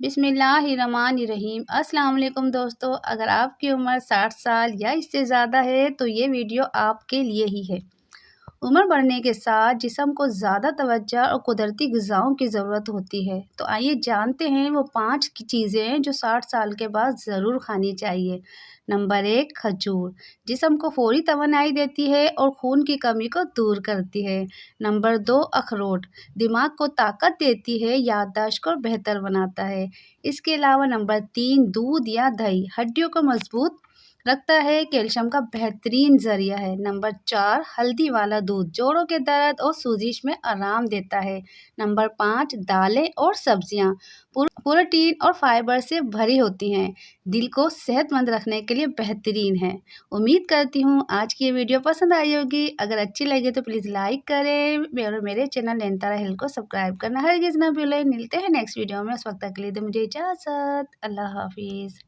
बिस्मिल्लाहिर्रहमानिर्रहीम। अस्सलाम वालेकुम दोस्तों, अगर आपकी उम्र 60 साल या इससे ज़्यादा है तो ये वीडियो आपके लिए ही है। उम्र बढ़ने के साथ जिस्म को ज़्यादा तवज्जो और कुदरती ग़िज़ाओं की ज़रूरत होती है। तो आइए जानते हैं वो 5 की चीज़ें हैं जो 60 साल के बाद ज़रूर खानी चाहिए। नंबर 1, खजूर जिस्म को फौरी तवानाई देती है और खून की कमी को दूर करती है। नंबर 2, अखरोट दिमाग को ताकत देती है, याददाश्त को बेहतर बनाता है। इसके अलावा नंबर 3, दूध या दही हड्डियों को मजबूत रखता है, कैल्शियम का बेहतरीन ज़रिया है। नंबर 4, हल्दी वाला दूध जोड़ों के दर्द और सूजिश में आराम देता है। नंबर 5, दालें और सब्जियां प्रोटीन और फाइबर से भरी होती हैं, दिल को सेहतमंद रखने के लिए बेहतरीन है। उम्मीद करती हूँ आज की ये वीडियो पसंद आई होगी। अगर अच्छी लगे तो प्लीज़ लाइक करें और मेरे चैनल नयनतारा हेल्थ को सब्सक्राइब करना हरगिज़ ना भूलें। मिलते हैं नेक्स्ट वीडियो में, उस वक्त तक के लिए दे मुझे इजाज़त। अल्लाह हाफिज़।